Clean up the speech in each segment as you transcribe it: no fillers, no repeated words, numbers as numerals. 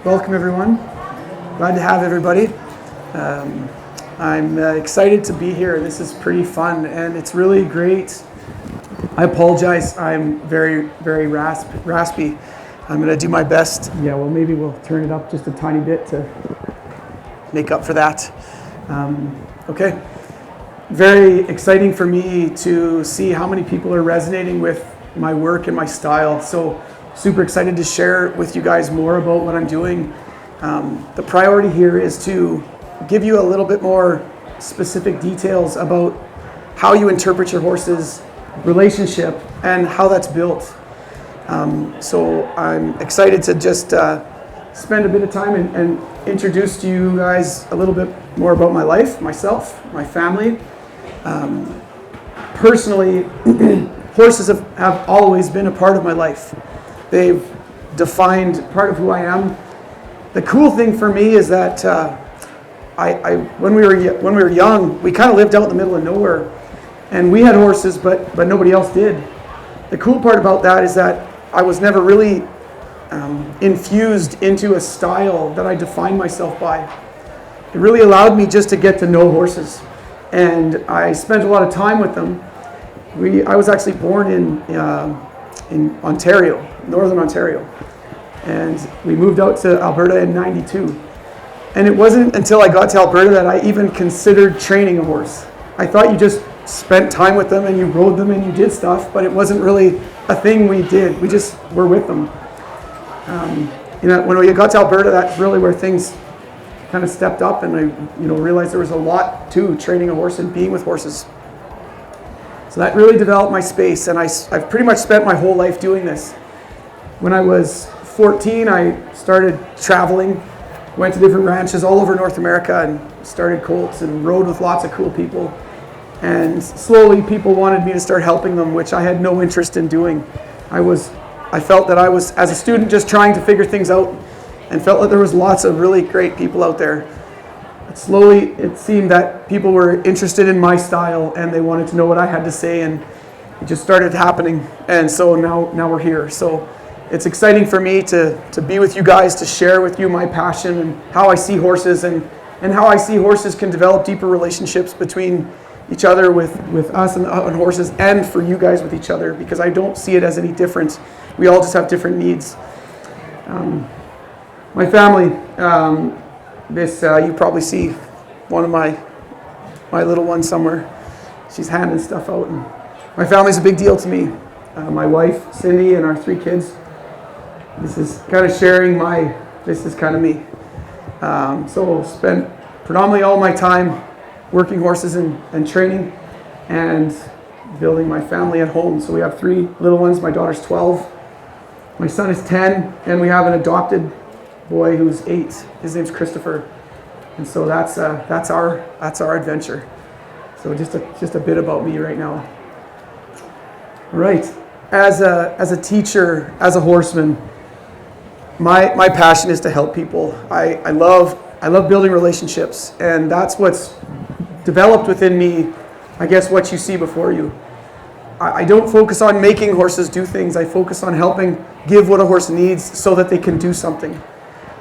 Welcome everyone. Glad to have everybody. I'm excited to be here. This is pretty fun and it's really great. I apologize, I'm very raspy. I'm going to do my best. Yeah, well maybe we'll turn it up just a tiny bit to make up for that. Okay. Very exciting for me to see how many people are resonating with my work and my style. So super excited to share with you guys more about what I'm doing. The priority here is to give you a little bit more specific details about how you interpret your horse's relationship and how that's built. So I'm excited to just spend a bit of time and introduce to you guys a little bit more about my life, myself, my family. Personally, horses have always been a part of my life. They've defined part of who I am. The cool thing for me is that when we were young, we kind of lived out in the middle of nowhere, and we had horses, but nobody else did. The cool part about that is that I was never really infused into a style that I defined myself by. It really allowed me just to get to know horses, and I spent a lot of time with them. I was actually born in Ontario, Northern Ontario, and we moved out to Alberta in '92. And it wasn't until I got to Alberta that I even considered training a horse. I thought you just spent time with them and you rode them and you did stuff, but it wasn't really a thing we did. We just were with them. When we got to Alberta, that's really where things kind of stepped up, and I realized there was a lot to training a horse and being with horses. So that really developed my space, and I've pretty much spent my whole life doing this. When I was 14, I started traveling, went to different ranches all over North America and started colts and rode with lots of cool people. And slowly people wanted me to start helping them, which I had no interest in doing. I felt that I was, as a student, just trying to figure things out, and felt that there was lots of really great people out there. But slowly it seemed that people were interested in my style and they wanted to know what I had to say, and it just started happening. And so now we're here. So it's exciting for me to be with you guys, to share with you my passion and how I see horses, and how I see horses can develop deeper relationships between each other with us and horses, and for you guys with each other, because I don't see it as any different. We all just have different needs. My family, you probably see one of my little ones somewhere. She's handing stuff out. And my family's a big deal to me. My wife, Cindy, and our 3 kids. This is kind of sharing this is kind of me. So spend predominantly all my time working horses and training and building my family at home. So we have 3 little ones. My daughter's 12. My son is 10, and we have an adopted boy who's 8. His name's Christopher. And so that's our adventure. So just a bit about me right now. All right. As a teacher, as a horseman, my passion is to help people. I love building relationships, and that's what's developed within me. I guess what you see before you. I don't focus on making horses do things. I focus on helping give what a horse needs so that they can do something.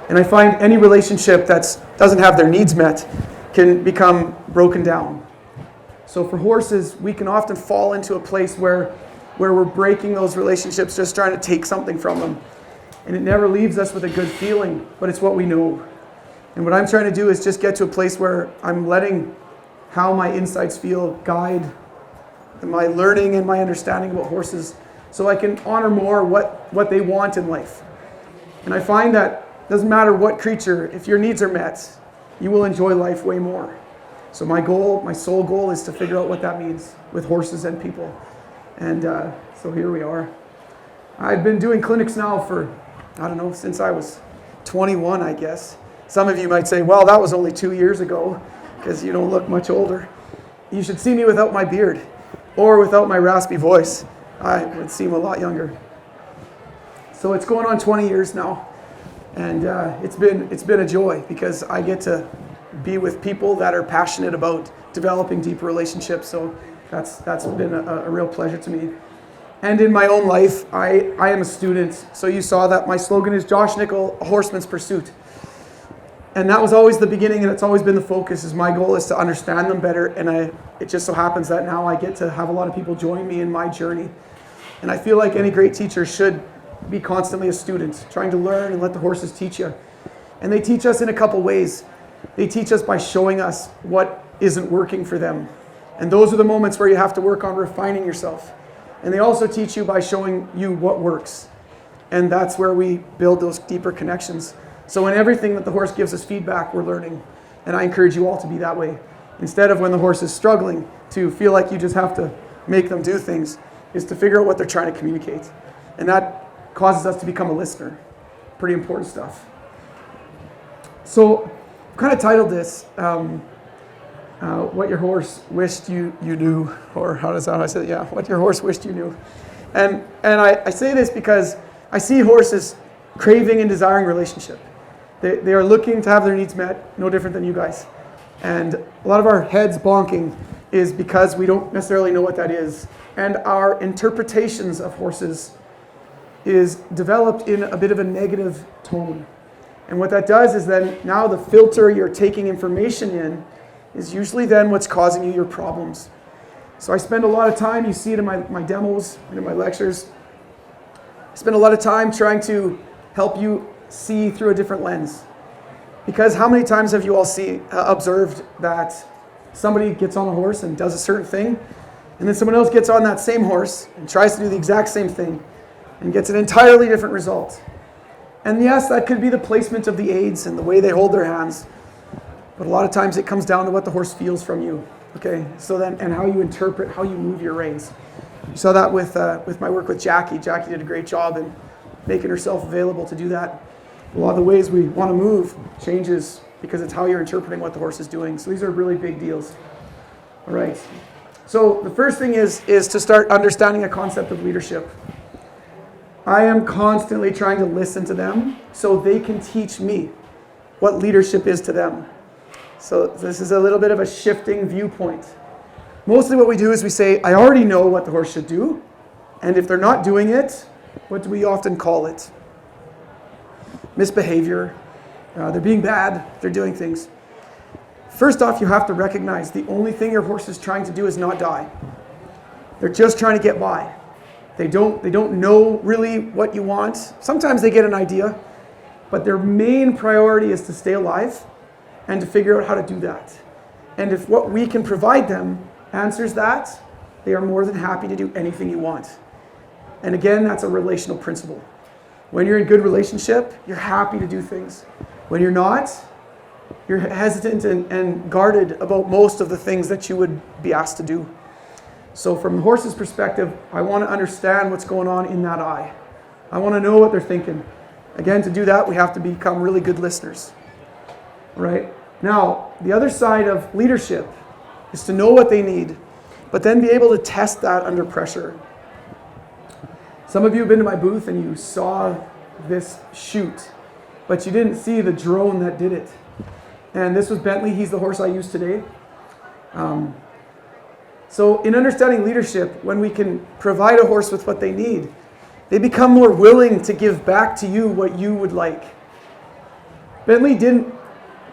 And I find any relationship that doesn't have their needs met can become broken down. So for horses, we can often fall into a place where we're breaking those relationships, just trying to take something from them. And it never leaves us with a good feeling, but it's what we know. And what I'm trying to do is just get to a place where I'm letting how my insights feel guide my learning and my understanding about horses, so I can honor more what they want in life. And I find that it doesn't matter what creature, if your needs are met, you will enjoy life way more. So my sole goal is to figure out what that means with horses and people. And so here we are. I've been doing clinics now for, since I was 21, I guess. Some of you might say, well, that was only 2 years ago, because you don't look much older. You should see me without my beard, or without my raspy voice. I would seem a lot younger. So it's going on 20 years now, and it's been a joy, because I get to be with people that are passionate about developing deeper relationships. So that's been a real pleasure to me. And in my own life, I am a student. So you saw that my slogan is Josh Nichol, a horseman's pursuit. And that was always the beginning, and it's always been the focus. Is my goal is to understand them better, and it just so happens that now I get to have a lot of people join me in my journey. And I feel like any great teacher should be constantly a student, trying to learn and let the horses teach you. And they teach us in a couple ways. They teach us by showing us what isn't working for them. And those are the moments where you have to work on refining yourself. And they also teach you by showing you what works. And that's where we build those deeper connections. So in everything that the horse gives us feedback, we're learning. And I encourage you all to be that way. Instead of when the horse is struggling, to feel like you just have to make them do things, is to figure out what they're trying to communicate. And that causes us to become a listener. Pretty important stuff. So I've kind of titled this, What Your Horse Wished You Knew. Or how does that, I said, yeah, What Your Horse Wished You Knew. And I say this because I see horses craving and desiring relationship. They are looking to have their needs met, no different than you guys. And a lot of our heads bonking is because we don't necessarily know what that is. And our interpretations of horses is developed in a bit of a negative tone. And what that does is then now the filter you're taking information in is usually then what's causing you your problems. So I spend a lot of time, you see it in my demos and in my lectures, I spend a lot of time trying to help you see through a different lens. Because how many times have you all observed that somebody gets on a horse and does a certain thing, and then someone else gets on that same horse and tries to do the exact same thing and gets an entirely different result? And yes, that could be the placement of the aids and the way they hold their hands, but a lot of times it comes down to what the horse feels from you. Okay, so then, and how you interpret, how you move your reins. You saw that with my work with Jackie. Jackie did a great job in making herself available to do that. A lot of the ways we want to move changes because it's how you're interpreting what the horse is doing. So these are really big deals. All right. So the first thing is to start understanding a concept of leadership. I am constantly trying to listen to them so they can teach me what leadership is to them. So this is a little bit of a shifting viewpoint. Mostly what we do is we say, I already know what the horse should do. And if they're not doing it, what do we often call it? Misbehavior. They're being bad. They're doing things. First off, you have to recognize the only thing your horse is trying to do is not die. They're just trying to get by. They don't know really what you want. Sometimes they get an idea, but their main priority is to stay alive and to figure out how to do that. And if what we can provide them answers that, they are more than happy to do anything you want. And again, that's a relational principle. When you're in good relationship, you're happy to do things. When you're not, you're hesitant and guarded about most of the things that you would be asked to do. So from the horse's perspective, I want to understand what's going on in that eye. I want to know what they're thinking. Again, to do that, we have to become really good listeners. Right? Now, the other side of leadership is to know what they need, but then be able to test that under pressure. Some of you have been to my booth and you saw this shoot, but you didn't see the drone that did it. And this was Bentley. He's the horse I use today. So in understanding leadership, when we can provide a horse with what they need, they become more willing to give back to you what you would like. Bentley didn't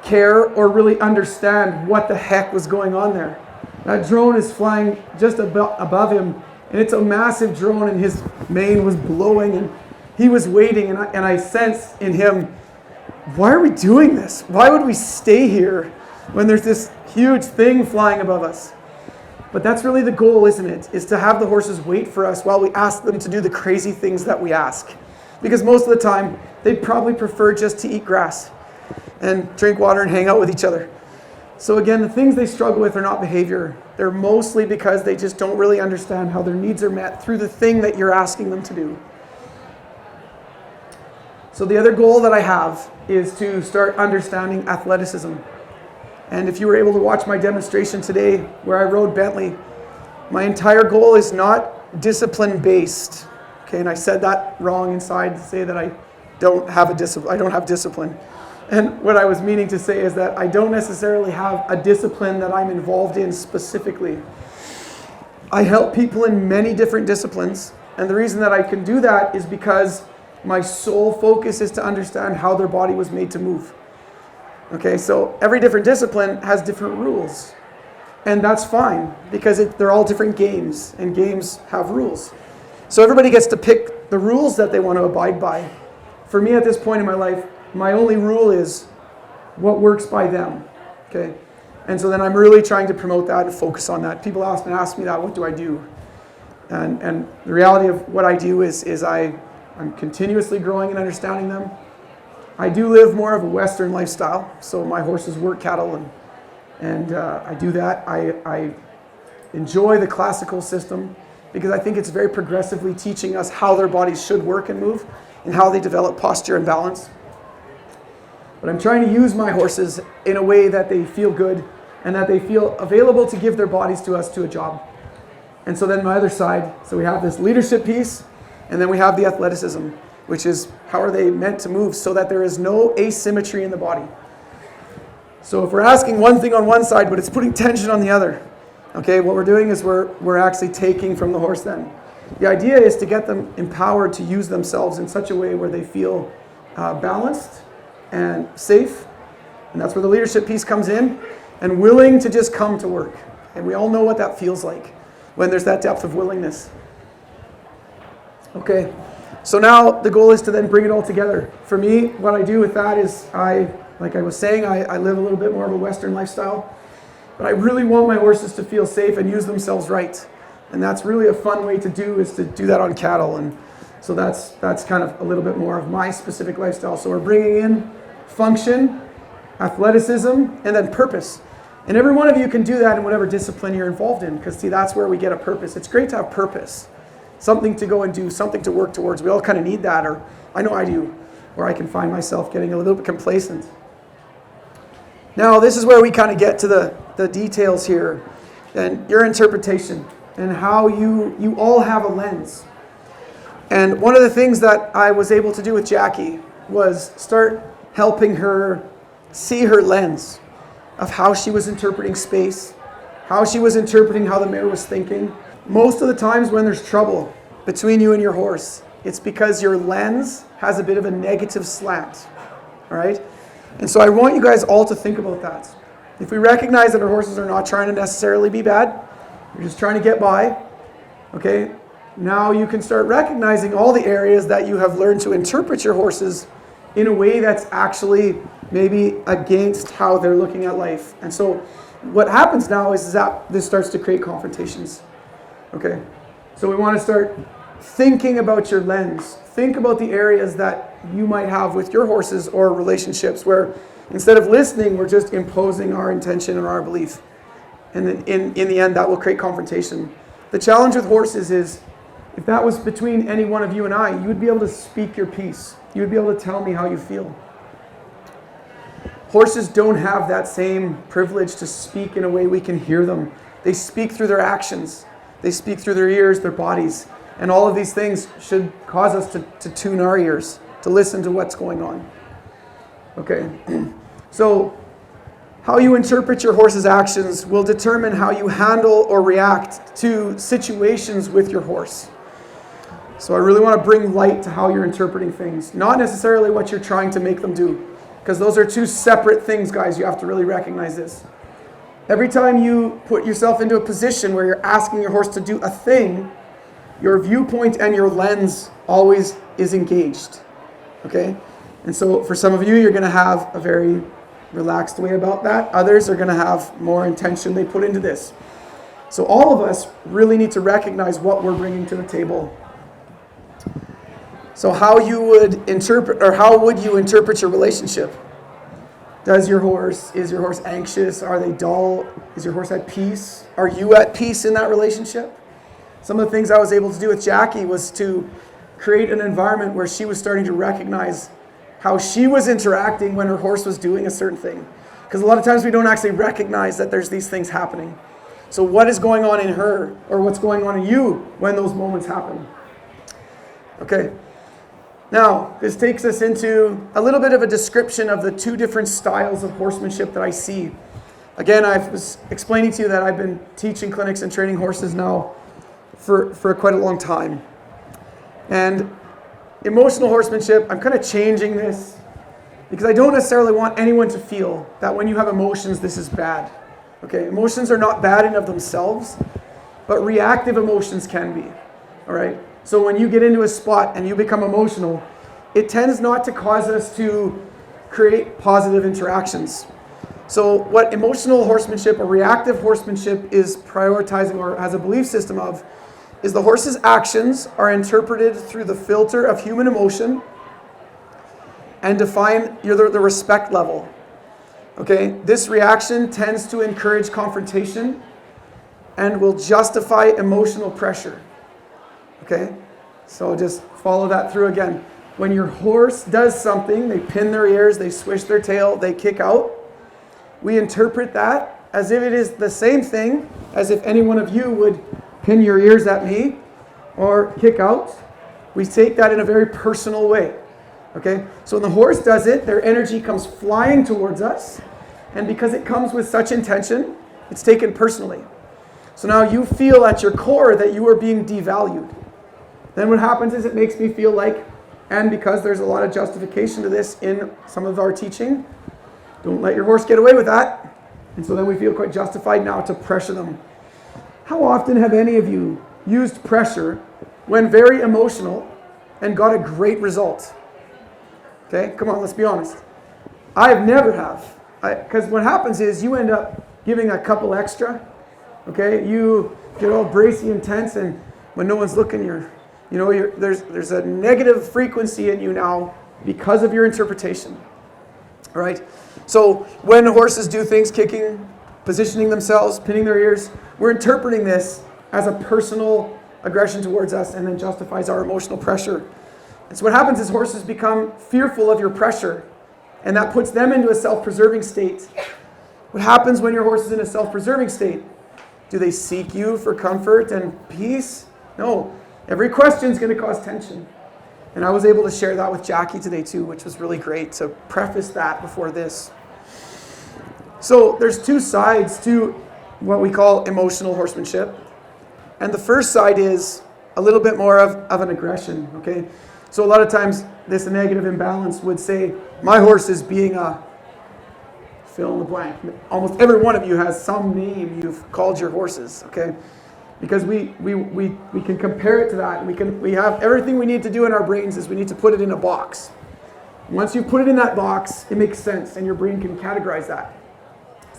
care or really understand what the heck was going on there. That drone is flying just above him, and it's a massive drone, and his mane was blowing, and he was waiting, and I sensed in him, why are we doing this? Why would we stay here when there's this huge thing flying above us? But that's really the goal, isn't it? Is to have the horses wait for us while we ask them to do the crazy things that we ask. Because most of the time, they'd probably prefer just to eat grass and drink water and hang out with each other. So again, the things they struggle with are not behavior. They're mostly because they just don't really understand how their needs are met through the thing that you're asking them to do. So the other goal that I have is to start understanding athleticism. And if you were able to watch my demonstration today where I rode Bentley, my entire goal is not discipline-based. Okay, and I said that wrong inside to say that I don't have discipline. And what I was meaning to say is that I don't necessarily have a discipline that I'm involved in specifically. I help people in many different disciplines, And the reason that I can do that is because my sole focus is to understand how their body was made to move. Okay, so every different discipline has different rules. And that's fine, because they're all different games, and games have rules. So everybody gets to pick the rules that they want to abide by. For me at this point in my life, my only rule is what works by them. Okay? And so then I'm really trying to promote that and focus on that. People often ask me that, what do I do? And the reality of what I do is I'm continuously growing and understanding them. I do live more of a Western lifestyle, so my horses work cattle, and I do that. I enjoy the classical system because I think it's very progressively teaching us how their bodies should work and move and how they develop posture and balance. But I'm trying to use my horses in a way that they feel good and that they feel available to give their bodies to us to a job. And so then my other side, so we have this leadership piece, and then we have the athleticism, which is how are they meant to move so that there is no asymmetry in the body. So if we're asking one thing on one side, but it's putting tension on the other, okay, what we're doing is we're actually taking from the horse then. The idea is to get them empowered to use themselves in such a way where they feel balanced and safe, and that's where the leadership piece comes in, and willing to just come to work. And we all know what that feels like when there's that depth of willingness. Okay, so now the goal is to then bring it all together. For me, what I do with that is like I was saying, I live a little bit more of a Western lifestyle, but I really want my horses to feel safe and use themselves right. And that's really a fun way to do that on cattle. And so that's kind of a little bit more of my specific lifestyle. So we're bringing in function, athleticism, and then purpose. And every one of you can do that in whatever discipline you're involved in, because see, that's where we get a purpose. It's great to have purpose, something to go and do, something to work towards. We all kind of need that, or I know I do, or I can find myself getting a little bit complacent. Now, this is where we kind of get to the details here, and your interpretation, and how you all have a lens. And one of the things that I was able to do with Jackie was start helping her see her lens of how she was interpreting space, how she was interpreting how the mare was thinking. Most of the times when there's trouble between you and your horse, it's because your lens has a bit of a negative slant, all right? And so I want you guys all to think about that. If we recognize that our horses are not trying to necessarily be bad, they're just trying to get by, okay? Now you can start recognizing all the areas that you have learned to interpret your horses in a way that's actually maybe against how they're looking at life. And so what happens now is that this starts to create confrontations, okay? So we want to start thinking about your lens. Think about the areas that you might have with your horses or relationships where instead of listening, we're just imposing our intention and our belief. And then in the end, that will create confrontation. The challenge with horses is if that was between any one of you and I, you would be able to speak your piece. You would be able to tell me how you feel. Horses don't have that same privilege to speak in a way we can hear them. They speak through their actions. They speak through their ears, their bodies. And all of these things should cause us to tune our ears, to listen to what's going on. Okay, so how you interpret your horse's actions will determine how you handle or react to situations with your horse. So I really want to bring light to how you're interpreting things, not necessarily what you're trying to make them do, because those are two separate things, guys. You have to really recognize this. Every time you put yourself into a position where you're asking your horse to do a thing, your viewpoint and your lens always is engaged, okay? And so for some of you, you're going to have a very relaxed way about that. Others are going to have more intention they put into this. So all of us really need to recognize what we're bringing to the table. So how would you interpret your relationship? Is your horse anxious? Are they dull? Is your horse at peace? Are you at peace in that relationship? Some of the things I was able to do with Jackie was to create an environment where she was starting to recognize how she was interacting when her horse was doing a certain thing. Because a lot of times we don't actually recognize that there's these things happening. So what is going on in her, or what's going on in you when those moments happen? Okay. Now, this takes us into a little bit of a description of the two different styles of horsemanship that I see. Again, I was explaining to you that I've been teaching clinics and training horses now for quite a long time. And emotional horsemanship, I'm kind of changing this because I don't necessarily want anyone to feel that when you have emotions, this is bad. Okay, emotions are not bad in of themselves, but reactive emotions can be. All right. So when you get into a spot and you become emotional, it tends not to cause us to create positive interactions. So what emotional horsemanship or reactive horsemanship is prioritizing or has a belief system of is the horse's actions are interpreted through the filter of human emotion and define the respect level. Okay, this reaction tends to encourage confrontation and will justify emotional pressure. Okay, so just follow that through again. When your horse does something, they pin their ears, they swish their tail, they kick out, we interpret that as if it is the same thing as if any one of you would pin your ears at me or kick out. We take that in a very personal way. Okay, so when the horse does it, their energy comes flying towards us, and because it comes with such intention, it's taken personally. So now you feel at your core that you are being devalued. Then what happens is it makes me feel like, and because there's a lot of justification to this in some of our teaching, don't let your horse get away with that. And so then we feel quite justified now to pressure them. How often have any of you used pressure when very emotional and got a great result? Okay, come on, let's be honest. I never have. Because what happens is you end up giving a couple extra. Okay, you get all bracy and tense, and when no one's looking, there's a negative frequency in you now because of your interpretation. All right. So when horses do things, kicking, positioning themselves, pinning their ears, we're interpreting this as a personal aggression towards us, and then justifies our emotional pressure. And so what happens is horses become fearful of your pressure, and that puts them into a self-preserving state. What happens when your horse is in a self-preserving state? Do they seek you for comfort and peace? No. Every question is going to cause tension. And I was able to share that with Jackie today too, which was really great to preface that before this. So there's two sides to what we call emotional horsemanship. And the first side is a little bit more of an aggression, okay? So a lot of times this negative imbalance would say, my horse is being a fill in the blank. Almost every one of you has some name you've called your horses, okay? Because we can compare it to that. We have everything we need to do in our brains is we need to put it in a box. Once you put it in that box, it makes sense, and your brain can categorize that.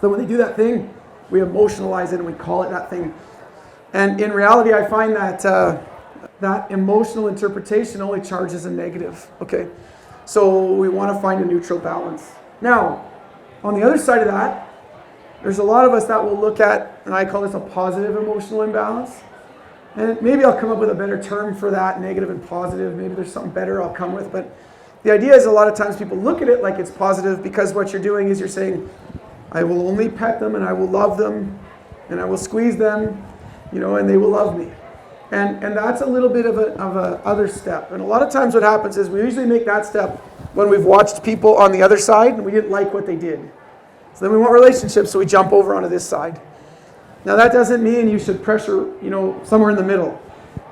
So when they do that thing, we emotionalize it and we call it that thing. And in reality, I find that that emotional interpretation only charges a negative. Okay, so we want to find a neutral balance. Now, on the other side of that, there's a lot of us that will look at, and I call this a positive emotional imbalance. And maybe I'll come up with a better term for that, negative and positive. Maybe there's something better I'll come with. But the idea is a lot of times people look at it like it's positive because what you're doing is you're saying, I will only pet them and I will love them and I will squeeze them, and they will love me. And that's a little bit of a other step. And a lot of times what happens is we usually make that step when we've watched people on the other side and we didn't like what they did. So then we want relationships, so we jump over onto this side. Now that doesn't mean you should pressure, somewhere in the middle.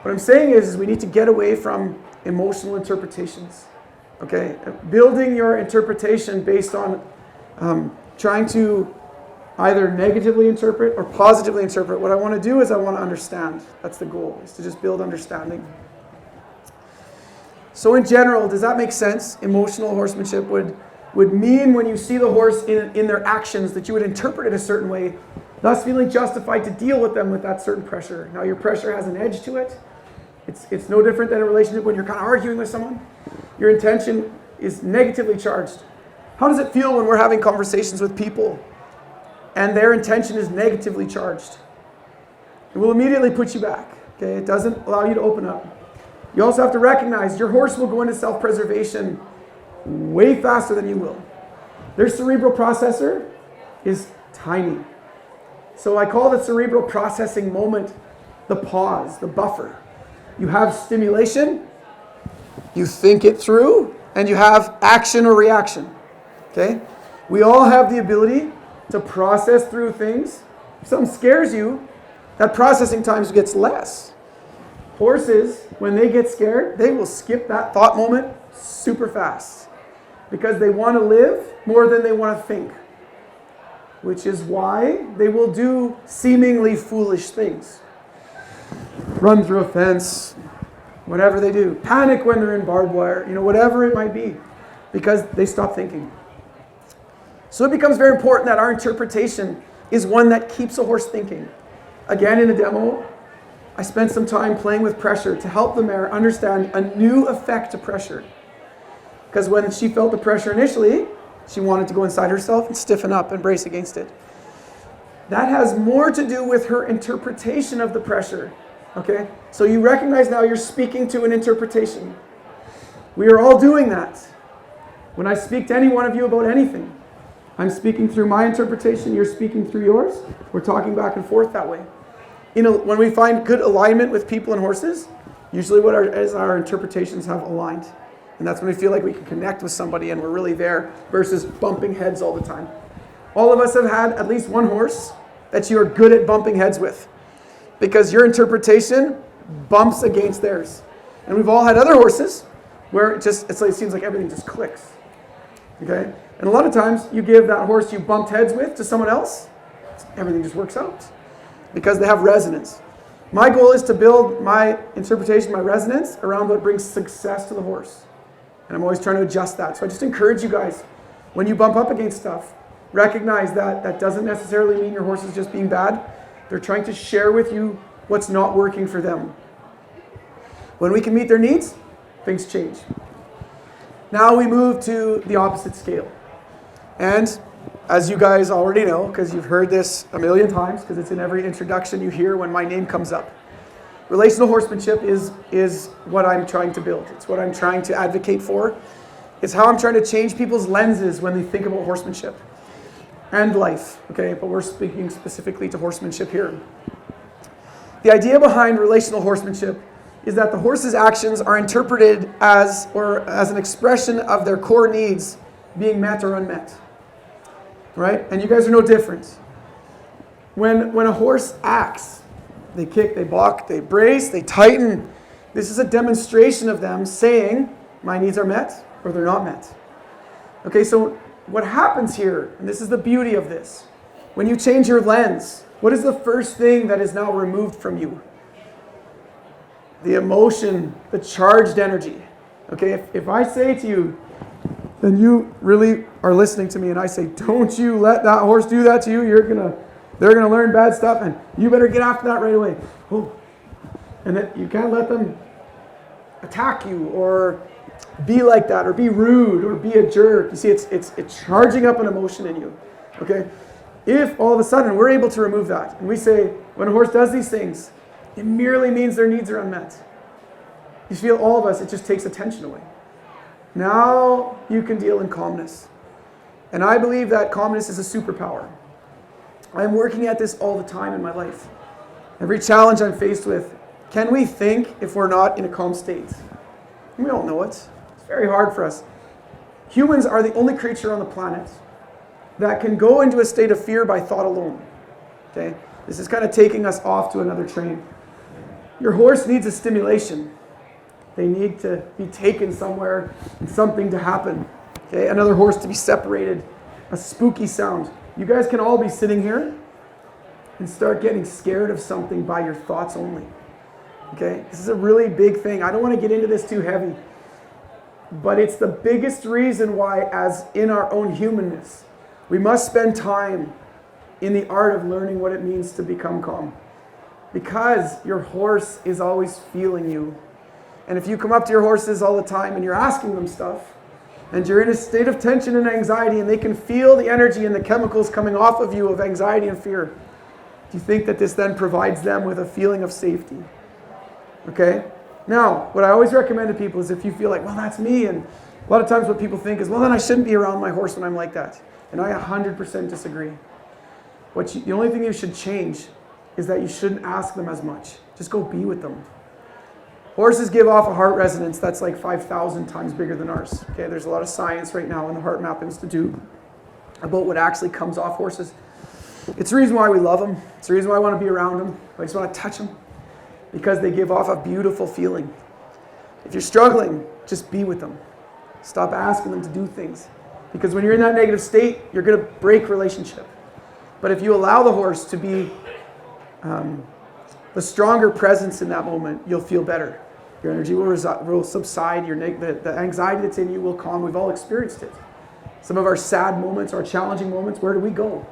What I'm saying is we need to get away from emotional interpretations. Okay? Building your interpretation based on trying to either negatively interpret or positively interpret. What I want to do is I want to understand. That's the goal, is to just build understanding. So in general, does that make sense? Emotional horsemanship would mean when you see the horse in their actions that you would interpret it a certain way, thus feeling justified to deal with them with that certain pressure. Now your pressure has an edge to it. It's no different than a relationship when you're kind of arguing with someone. Your intention is negatively charged. How does it feel when we're having conversations with people and their intention is negatively charged? It will immediately put you back. Okay? It doesn't allow you to open up. You also have to recognize your horse will go into self-preservation way faster than you will. Their cerebral processor is tiny. So I call the cerebral processing moment the pause, the buffer. You have stimulation, you think it through, and you have action or reaction. Okay? We all have the ability to process through things. If something scares you, that processing time gets less. Horses, when they get scared, they will skip that thought moment super fast because they want to live more than they want to think, which is why they will do seemingly foolish things. Run through a fence, whatever they do. Panic when they're in barbed wire, whatever it might be, because they stop thinking. So it becomes very important that our interpretation is one that keeps a horse thinking. Again, in the demo, I spent some time playing with pressure to help the mare understand a new effect to pressure. Because when she felt the pressure initially, she wanted to go inside herself and stiffen up and brace against it. That has more to do with her interpretation of the pressure. Okay? So you recognize now you're speaking to an interpretation. We are all doing that. When I speak to any one of you about anything, I'm speaking through my interpretation, you're speaking through yours. We're talking back and forth that way. When we find good alignment with people and horses, usually our interpretations have aligned. And that's when we feel like we can connect with somebody and we're really there versus bumping heads all the time. All of us have had at least one horse that you are good at bumping heads with because your interpretation bumps against theirs. And we've all had other horses where it seems like everything just clicks. Okay? And a lot of times you give that horse you bumped heads with to someone else, everything just works out because they have resonance. My goal is to build my interpretation, my resonance around what brings success to the horse. And I'm always trying to adjust that. So I just encourage you guys, when you bump up against stuff, recognize that that doesn't necessarily mean your horse is just being bad. They're trying to share with you what's not working for them. When we can meet their needs, things change. Now we move to the opposite scale. And as you guys already know, because you've heard this a million times, because it's in every introduction you hear when my name comes up, relational horsemanship is what I'm trying to build. It's what I'm trying to advocate for. It's how I'm trying to change people's lenses when they think about horsemanship and life. Okay, but we're speaking specifically to horsemanship here. The idea behind relational horsemanship is that the horse's actions are interpreted as an expression of their core needs being met or unmet. Right? And you guys are no different. When a horse acts, they kick, they block, they brace, they tighten. This is a demonstration of them saying, my needs are met or they're not met. Okay, so what happens here, and this is the beauty of this, when you change your lens, what is the first thing that is now removed from you? The emotion, the charged energy. Okay, if I say to you, then you really are listening to me and I say, don't you let that horse do that to you. They're gonna learn bad stuff and you better get after that right away. Oh. And then you can't let them attack you or be like that or be rude or be a jerk. You see, it's charging up an emotion in you. Okay? If all of a sudden we're able to remove that and we say, when a horse does these things, it merely means their needs are unmet. You feel all of us, it just takes attention away. Now you can deal in calmness. And I believe that calmness is a superpower. I'm working at this all the time in my life. Every challenge I'm faced with, can we think if we're not in a calm state? We don't know it. It's very hard for us. Humans are the only creature on the planet that can go into a state of fear by thought alone. Okay? This is kind of taking us off to another train. Your horse needs a stimulation. They need to be taken somewhere and something to happen. Okay, another horse to be separated, a spooky sound. You guys can all be sitting here and start getting scared of something by your thoughts only. Okay, this is a really big thing. I don't want to get into this too heavy, but it's the biggest reason why, as in our own humanness, we must spend time in the art of learning what it means to become calm. Because your horse is always feeling you. And if you come up to your horses all the time and you're asking them stuff, and you're in a state of tension and anxiety, and they can feel the energy and the chemicals coming off of you of anxiety and fear, do you think that this then provides them with a feeling of safety? Okay? Now, what I always recommend to people is if you feel like, well, that's me, and a lot of times what people think is, well, then I shouldn't be around my horse when I'm like that. And I 100% disagree. The only thing you should change is that you shouldn't ask them as much. Just go be with them. Horses give off a heart resonance that's like 5,000 times bigger than ours. Okay, there's a lot of science right now in the Heart Map Institute about what actually comes off horses. It's the reason why we love them. It's the reason why I want to be around them. I just want to touch them. because they give off a beautiful feeling. If you're struggling, just be with them. Stop asking them to do things. Because when you're in that negative state, you're going to break relationship. But if you allow the horse to be the stronger presence in that moment, you'll feel better. Your energy will subside. The anxiety that's in you will calm. We've all experienced it. Some of our sad moments, our challenging moments, where do we go?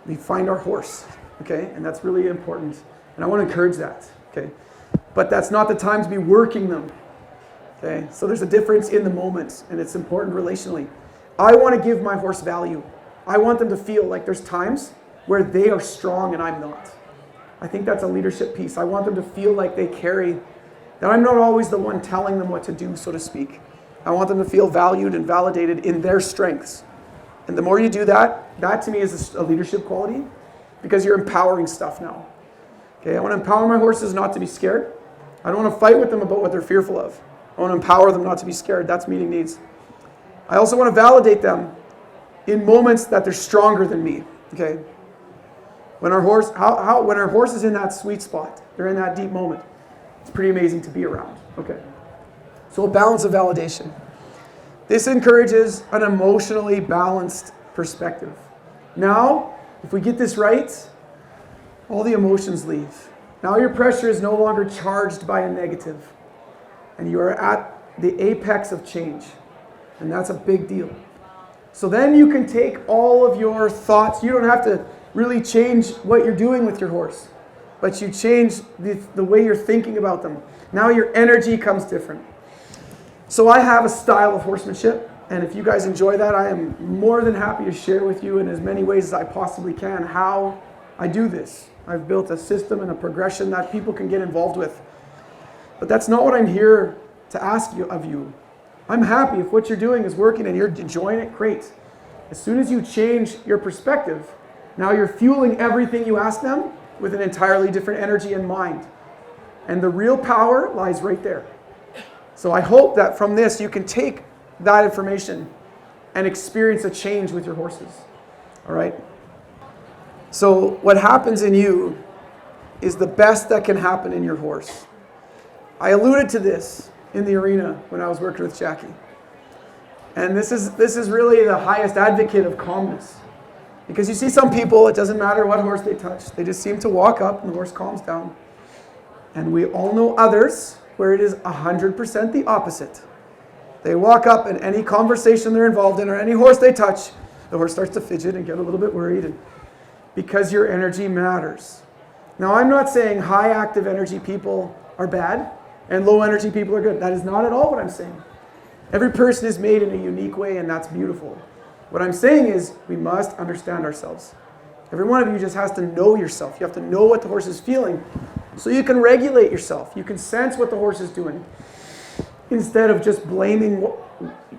We find our horse, okay? And that's really important. And I want to encourage that, okay? But that's not the time to be working them, okay? So there's a difference in the moment, and it's important relationally. I want to give my horse value. I want them to feel like there's times where they are strong and I'm not. I think that's a leadership piece. I want them to feel like they carry, that I'm not always the one telling them what to do, so to speak. I want them to feel valued and validated in their strengths. And the more you do that, that to me is a leadership quality, because you're empowering stuff now. Okay, I want to empower my horses not to be scared. I don't want to fight with them about what they're fearful of. I want to empower them not to be scared. That's meeting needs. I also want to validate them in moments that they're stronger than me. Okay, when our horse, when our horse is in that sweet spot, they're in that deep moment, it's pretty amazing to be around. Okay, so a balance of validation. This encourages an emotionally balanced perspective. Now, if we get this right, all the emotions leave. Now your pressure is no longer charged by a negative, and you are at the apex of change, and that's a big deal. So then you can take all of your thoughts. You don't have to really change what you're doing with your horse, but you change the way you're thinking about them. Now your energy comes different. So I have a style of horsemanship, and if you guys enjoy that, I am more than happy to share with you in as many ways as I possibly can how I do this. I've built a system and a progression that people can get involved with. But that's not what I'm here to ask of you. I'm happy if what you're doing is working and you're enjoying it, great. As soon as you change your perspective, now you're fueling everything you ask them with an entirely different energy and mind. And the real power lies right there. So I hope that from this you can take that information and experience a change with your horses. All right? So what happens in you is the best that can happen in your horse. I alluded to this in the arena when I was working with Jackie. And this is really the highest advocate of calmness. Because you see some people, it doesn't matter what horse they touch. They just seem to walk up and the horse calms down. And we all know others where it is 100% the opposite. They walk up and any conversation they're involved in or any horse they touch, the horse starts to fidget and get a little bit worried. Because your energy matters. Now, I'm not saying high active energy people are bad and low energy people are good. That is not at all what I'm saying. Every person is made in a unique way, and that's beautiful. What I'm saying is we must understand ourselves. Every one of you just has to know yourself. You have to know what the horse is feeling so you can regulate yourself. You can sense what the horse is doing instead of just blaming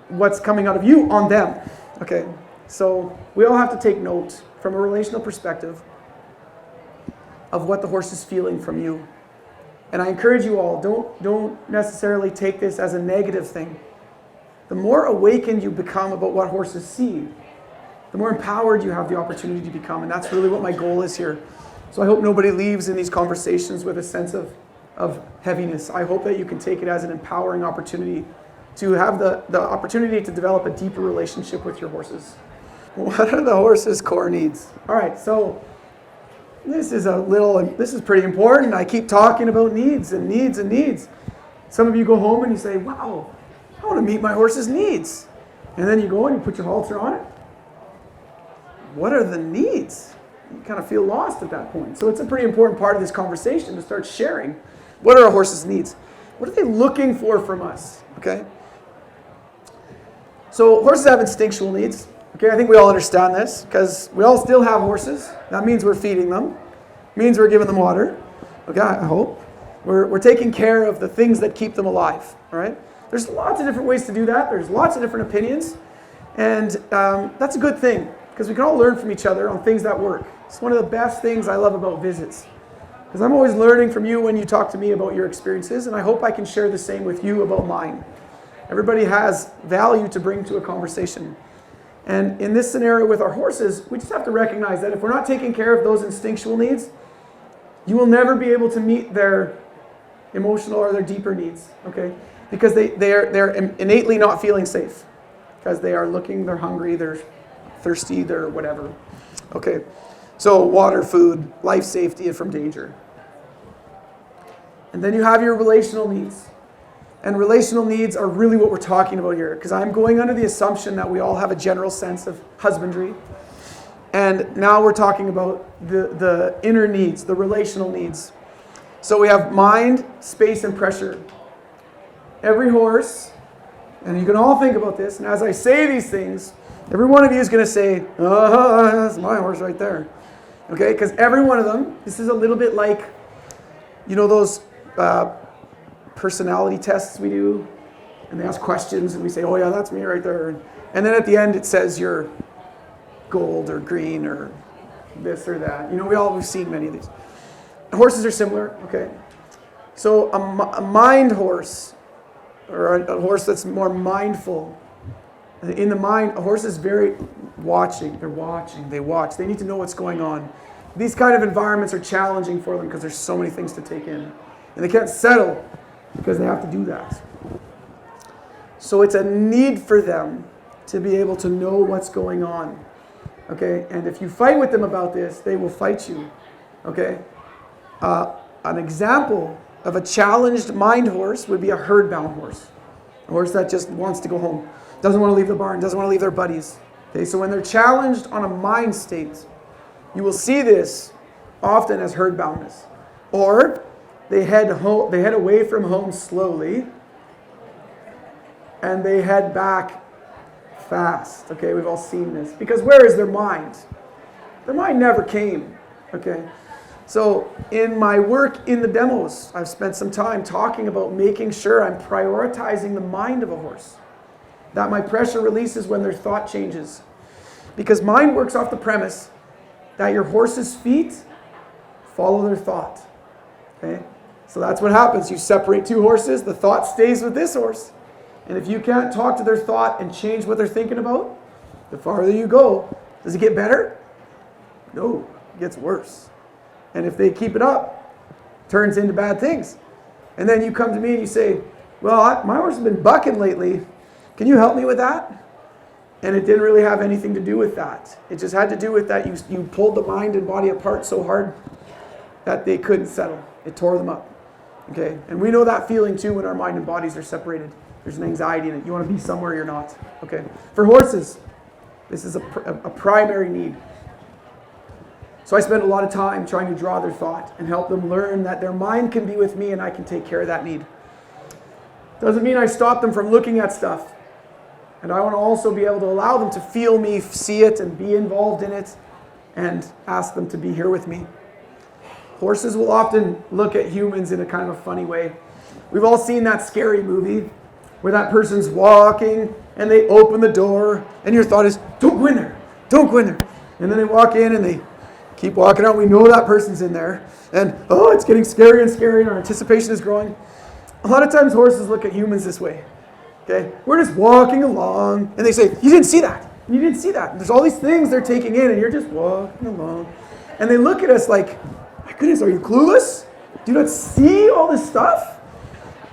what's coming out of you on them. Okay, so we all have to take note from a relational perspective of what the horse is feeling from you. And I encourage you all, don't necessarily take this as a negative thing. The more awakened you become about what horses see, the more empowered you have the opportunity to become. And that's really what my goal is here. So I hope nobody leaves in these conversations with a sense of heaviness. I hope that you can take it as an empowering opportunity to have the opportunity to develop a deeper relationship with your horses. What are the horse's core needs? All right, so this is pretty important. I keep talking about needs and needs and needs. Some of you go home and you say, wow, I want to meet my horse's needs. And then you go and you put your halter on it. What are the needs? You kind of feel lost at that point. So it's a pretty important part of this conversation to start sharing. What are our horse's needs? What are they looking for from us? Okay? So horses have instinctual needs. Okay, I think we all understand this because we all still have horses. That means we're feeding them. It means we're giving them water. Okay, I hope. We're taking care of the things that keep them alive. All right? There's lots of different ways to do that. There's lots of different opinions. And that's a good thing because we can all learn from each other on things that work. It's one of the best things I love about visits. Because I'm always learning from you when you talk to me about your experiences, and I hope I can share the same with you about mine. Everybody has value to bring to a conversation. And in this scenario with our horses, we just have to recognize that if we're not taking care of those instinctual needs, you will never be able to meet their emotional or their deeper needs, okay? Because they're innately not feeling safe. Because they are looking, they're hungry, they're thirsty, they're whatever. Okay, so water, food, life safety from danger. And then you have your relational needs. And relational needs are really what we're talking about here. Because I'm going under the assumption that we all have a general sense of husbandry. And now we're talking about the inner needs, the relational needs. So we have mind, space, and pressure. Every horse, and you can all think about this, and as I say these things, every one of you is going to say, that's my horse right there. Okay, because every one of them, this is a little bit like, you know those personality tests we do? And they ask questions, and we say, oh yeah, that's me right there. And then at the end it says you're gold or green or this or that. You know, we've seen many of these. Horses are similar, okay? So a mind horse, or a horse that's more mindful. In the mind, a horse is very watching. They're watching. They watch. They need to know what's going on. These kind of environments are challenging for them because there's so many things to take in. And they can't settle because they have to do that. So it's a need for them to be able to know what's going on. Okay? And if you fight with them about this, they will fight you. Okay? An example of a challenged mind horse would be a herd-bound horse. A horse that just wants to go home. Doesn't want to leave the barn, doesn't want to leave their buddies. Okay, so when they're challenged on a mind state, you will see this often as herd-boundness. Or they head away from home slowly, and they head back fast. Okay, we've all seen this. Because where is their mind? Their mind never came. Okay. So in my work in the demos, I've spent some time talking about making sure I'm prioritizing the mind of a horse. That my pressure releases when their thought changes. Because mind works off the premise that your horse's feet follow their thought. Okay? So that's what happens. You separate two horses, the thought stays with this horse. And if you can't talk to their thought and change what they're thinking about, the farther you go, does it get better? No, it gets worse. And if they keep it up, it turns into bad things. And then you come to me and you say, well, my horse has been bucking lately. Can you help me with that? And it didn't really have anything to do with that. It just had to do with that you pulled the mind and body apart so hard that they couldn't settle. It tore them up. Okay? And we know that feeling too when our mind and bodies are separated. There's an anxiety in it. You want to be somewhere you're not. Okay? For horses, this is a primary need. So I spend a lot of time trying to draw their thought and help them learn that their mind can be with me and I can take care of that need. Doesn't mean I stop them from looking at stuff. And I want to also be able to allow them to feel me, see it, and be involved in it, and ask them to be here with me. Horses will often look at humans in a kind of a funny way. We've all seen that scary movie where that person's walking and they open the door and your thought is, don't go in there, don't go in there. And then they walk in and they keep walking out. We know that person's in there. And, oh, it's getting scarier and scarier and our anticipation is growing. A lot of times horses look at humans this way. Okay? We're just walking along and they say, you didn't see that. You didn't see that. And there's all these things they're taking in and you're just walking along. And they look at us like, my goodness, are you clueless? Do you not see all this stuff?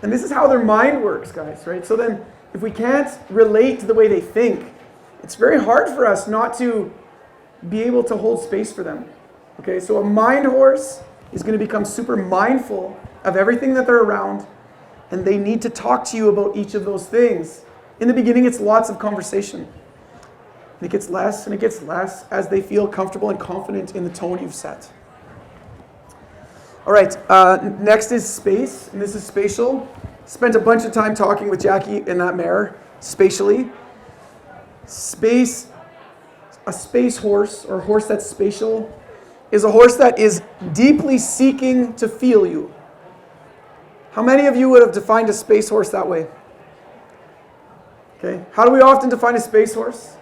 And this is how their mind works, guys, right? So then if we can't relate to the way they think, it's very hard for us not to be able to hold space for them. Okay, so a mind horse is going to become super mindful of everything that they're around, and they need to talk to you about each of those things. In the beginning, it's lots of conversation. And it gets less and it gets less as they feel comfortable and confident in the tone you've set. All right, next is space, and this is spatial. Spent a bunch of time talking with Jackie and that mare, spatially. Space, a space horse, or a horse that's spatial, is a horse that is deeply seeking to feel you. How many of you would have defined a space horse that way? Okay, how do we often define a space horse?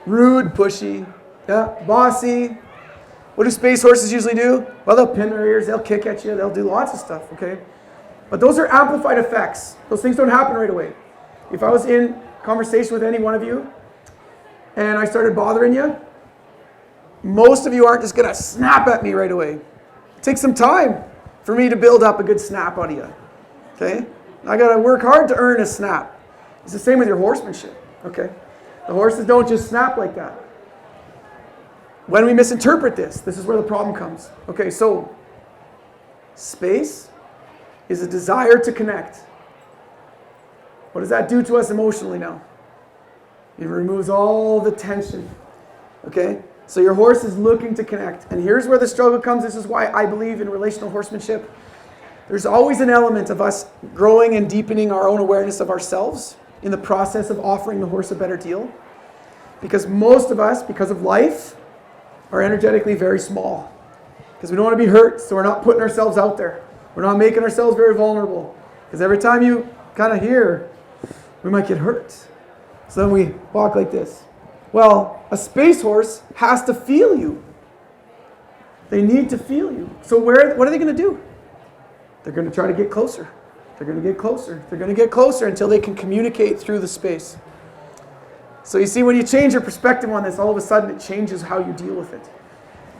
Rude, pushy, yeah, bossy. What do space horses usually do? Well, they'll pin their ears, they'll kick at you, they'll do lots of stuff, okay? But those are amplified effects. Those things don't happen right away. If I was in conversation with any one of you and I started bothering you, most of you aren't just going to snap at me right away. It takes some time for me to build up a good snap out of you. Okay? I got to work hard to earn a snap. It's the same with your horsemanship. Okay? The horses don't just snap like that. When we misinterpret this is where the problem comes. Okay, so space is a desire to connect. What does that do to us emotionally now? It removes all the tension. Okay? So your horse is looking to connect. And here's where the struggle comes. This is why I believe in relational horsemanship. There's always an element of us growing and deepening our own awareness of ourselves in the process of offering the horse a better deal. Because most of us, because of life, are energetically very small. Because we don't want to be hurt, so we're not putting ourselves out there. We're not making ourselves very vulnerable. Because every time you kind of hear, we might get hurt. So then we walk like this. Well, a space horse has to feel you. They need to feel you. So what are they going to do? They're going to try to get closer. They're going to get closer. They're going to get closer until they can communicate through the space. So you see, when you change your perspective on this, all of a sudden it changes how you deal with it.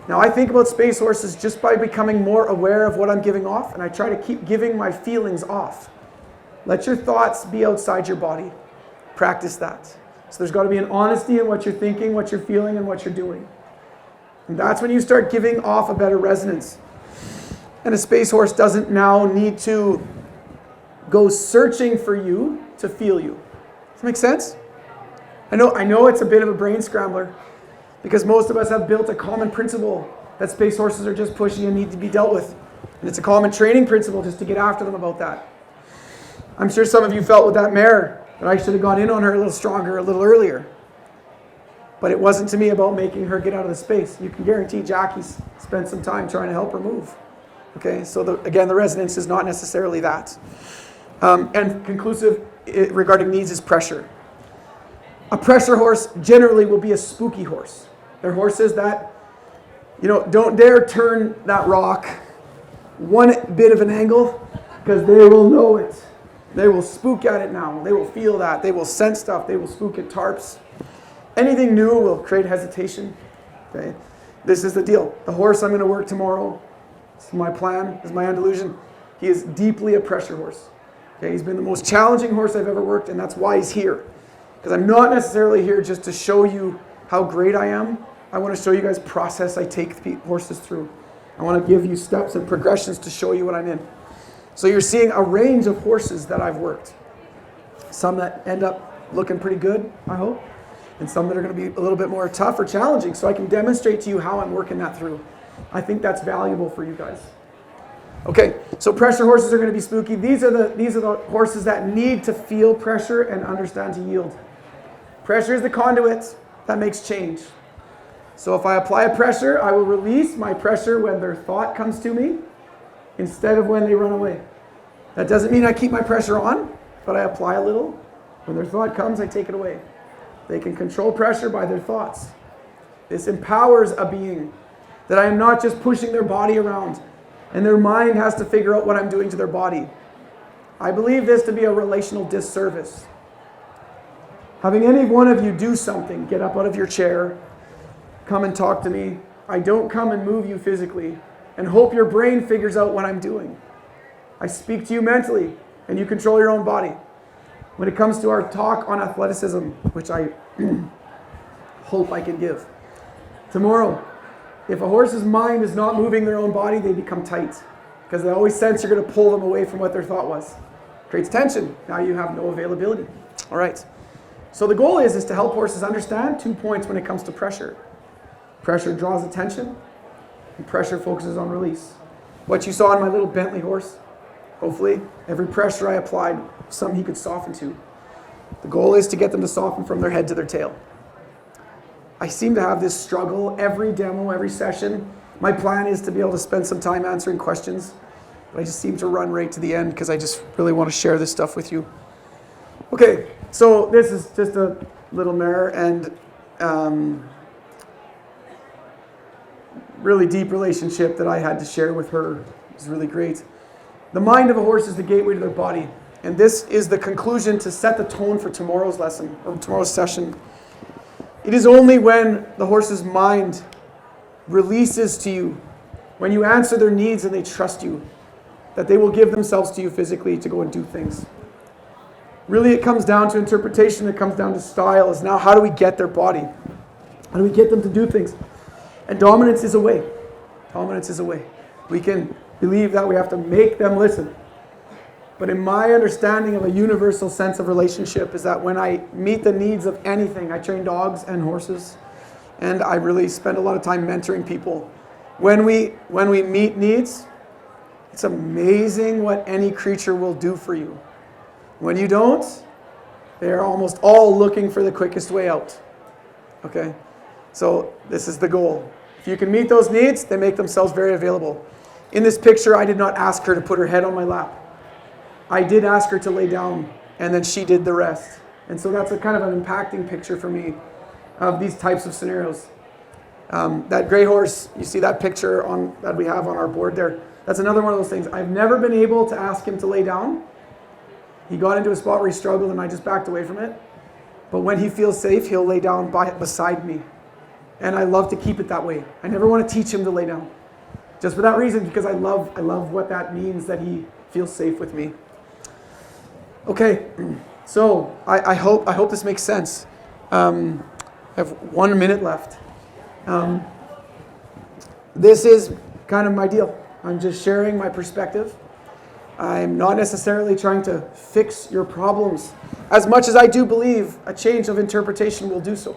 Now I think about space horses just by becoming more aware of what I'm giving off, and I try to keep giving my feelings off. Let your thoughts be outside your body. Practice that. So there's got to be an honesty in what you're thinking, what you're feeling, and what you're doing. And that's when you start giving off a better resonance. And a space horse doesn't now need to go searching for you to feel you. Does that make sense? I know it's a bit of a brain scrambler because most of us have built a common principle that space horses are just pushy and need to be dealt with. And it's a common training principle just to get after them about that. I'm sure some of you felt with that mare that I should have gone in on her a little stronger, a little earlier. But it wasn't to me about making her get out of the space. You can guarantee Jackie's spent some time trying to help her move. Okay, so again, the resonance is not necessarily that. And conclusive regarding needs is pressure. A pressure horse generally will be a spooky horse. They're horses that, don't dare turn that rock one bit of an angle because they will know it. They will spook at it now. They will feel that. They will sense stuff. They will spook at tarps. Anything new will create hesitation. Okay, this is the deal. The horse I'm going to work tomorrow, this is my plan, this is my Andalusian. He is deeply a pressure horse. Okay, he's been the most challenging horse I've ever worked, and that's why he's here. Because I'm not necessarily here just to show you how great I am. I want to show you guys process I take horses through. I want to give you steps and progressions to show you what I'm in. So you're seeing a range of horses that I've worked. Some that end up looking pretty good, I hope. And some that are going to be a little bit more tough or challenging so I can demonstrate to you how I'm working that through. I think that's valuable for you guys. Okay, so pressure horses are going to be spooky. These are the horses that need to feel pressure and understand to yield. Pressure is the conduit that makes change. So if I apply a pressure, I will release my pressure when their thought comes to me instead of when they run away. That doesn't mean I keep my pressure on, but I apply a little. When their thought comes, I take it away. They can control pressure by their thoughts. This empowers a being that I am not just pushing their body around and their mind has to figure out what I'm doing to their body. I believe this to be a relational disservice. Having any one of you do something, get up out of your chair, come and talk to me. I don't come and move you physically and hope your brain figures out what I'm doing. I speak to you mentally and you control your own body. When it comes to our talk on athleticism, which I hope I can give. Tomorrow, if a horse's mind is not moving their own body, they become tight because they always sense you're going to pull them away from what their thought was. Creates tension. Now you have no availability. All right. So the goal is to help horses understand 2 points when it comes to pressure. Pressure draws attention, and pressure focuses on release. What you saw in my little Bentley horse, hopefully, every pressure I applied, something he could soften to. The goal is to get them to soften from their head to their tail. I seem to have this struggle every demo, every session. My plan is to be able to spend some time answering questions, but I just seem to run right to the end because I just really want to share this stuff with you. Okay, so this is just a little mare and really deep relationship that I had to share with her. It was really great. The mind of a horse is the gateway to their body. And this is the conclusion to set the tone for tomorrow's lesson, or tomorrow's session. It is only when the horse's mind releases to you when you answer their needs and they trust you, that they will give themselves to you physically to go and do things. Really, it comes down to interpretation. It comes down to style. Is now how do we get their body? How do we get them to do things? And dominance is a way. Dominance is a way. We can believe that we have to make them listen. But in my understanding of a universal sense of relationship is that when I meet the needs of anything, I train dogs and horses, and I really spend a lot of time mentoring people. When we meet needs, it's amazing what any creature will do for you. When you don't, they are almost all looking for the quickest way out. Okay? So this is the goal. If you can meet those needs, they make themselves very available. In this picture, I did not ask her to put her head on my lap. I did ask her to lay down, and then she did the rest. And so that's a kind of an impacting picture for me of these types of scenarios. That gray horse, you see that picture that we have on our board there. That's another one of those things. I've never been able to ask him to lay down. He got into a spot where he struggled, and I just backed away from it. But when he feels safe, he'll lay down beside me. And I love to keep it that way. I never want to teach him to lay down. Just for that reason, because I love what that means, that he feels safe with me. Okay, so I hope this makes sense. I have 1 minute left. This is kind of my deal. I'm just sharing my perspective. I'm not necessarily trying to fix your problems, as much as I do believe a change of interpretation will do so.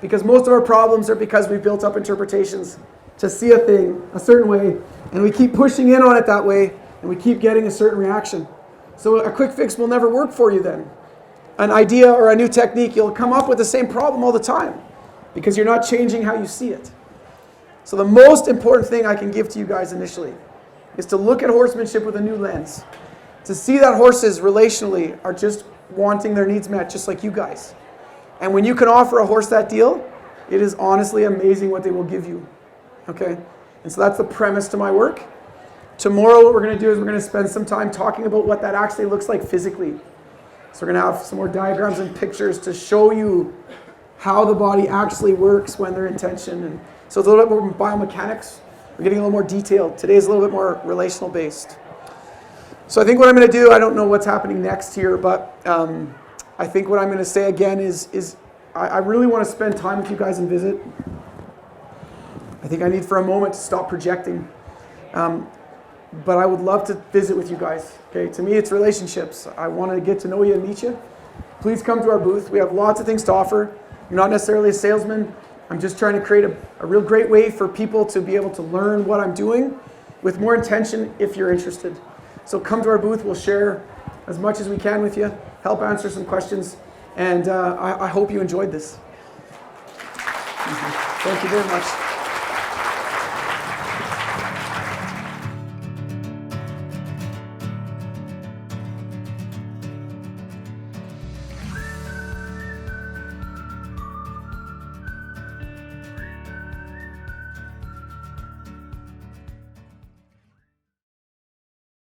Because most of our problems are because we built up interpretations to see a thing a certain way, and we keep pushing in on it that way, and we keep getting a certain reaction. So a quick fix will never work for you then. An idea or a new technique, you'll come up with the same problem all the time because you're not changing how you see it. So the most important thing I can give to you guys initially is to look at horsemanship with a new lens. To see that horses relationally are just wanting their needs met just like you guys. And when you can offer a horse that deal, it is honestly amazing what they will give you. Okay? And so that's the premise to my work. Tomorrow what we're going to do is we're going to spend some time talking about what that actually looks like physically. So we're going to have some more diagrams and pictures to show you how the body actually works when they're in tension. And so it's a little bit more biomechanics. We're getting a little more detailed. Today is a little bit more relational based. So I think what I'm going to do, I don't know what's happening next here, but I think what I'm going to say again is I really want to spend time with you guys and visit. I think I need for a moment to stop projecting. But I would love to visit with you guys. Okay, to me it's relationships. I want to get to know you and meet you. Please come to our booth. We have lots of things to offer. I'm not necessarily a salesman. I'm just trying to create a real great way for people to be able to learn what I'm doing with more intention if you're interested. So come to our booth. We'll share as much as we can with you, help answer some questions, and I hope you enjoyed this. Thank you very much.